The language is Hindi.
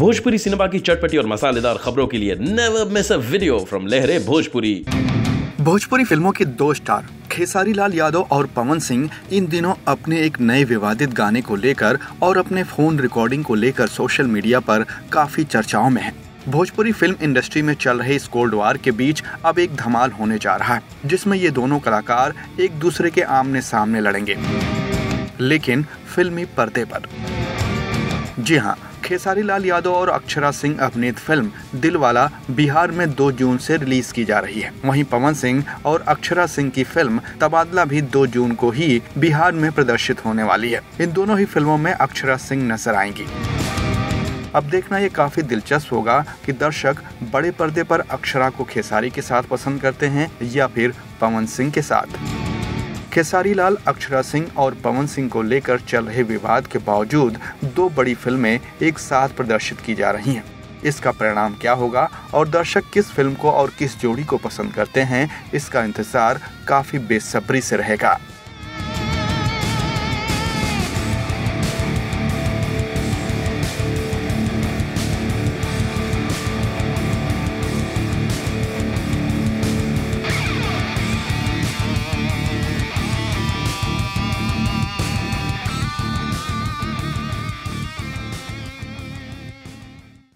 भोजपुरी सिनेमा की चटपटी और मसालेदार खबरों के लिए never miss a video from लहरे भोजपुरी। भोजपुरी फिल्मों के दो स्टार खेसारी लाल यादव और पवन सिंह इन दिनों अपने एक नए विवादित गाने को लेकर और अपने फोन रिकॉर्डिंग को लेकर सोशल मीडिया पर काफी चर्चाओं में हैं। भोजपुरी फिल्म इंडस्ट्री में चल रहे इस कोल्ड वार के बीच अब एक धमाल होने जा रहा है, जिसमें ये दोनों कलाकार एक दूसरे के आमने सामने लड़ेंगे, लेकिन फिल्मी पर्दे पर। जी हाँ, खेसारी लाल यादव और अक्षरा सिंह अभिनीत फिल्म दिलवाला बिहार में 2 जून से रिलीज की जा रही है। वहीं पवन सिंह और अक्षरा सिंह की फिल्म तबादला भी 2 जून को ही बिहार में प्रदर्शित होने वाली है। इन दोनों ही फिल्मों में अक्षरा सिंह नजर आएंगी। अब देखना ये काफी दिलचस्प होगा कि दर्शक बड़े पर्दे पर अक्षरा को खेसारी के साथ पसंद करते हैं या फिर पवन सिंह के साथ। खेसारी लाल, अक्षरा सिंह और पवन सिंह को लेकर चल रहे विवाद के बावजूद 2 बड़ी फिल्में एक साथ प्रदर्शित की जा रही हैं। इसका परिणाम क्या होगा और दर्शक किस फिल्म को और किस जोड़ी को पसंद करते हैं, इसका इंतजार काफी बेसब्री से रहेगा।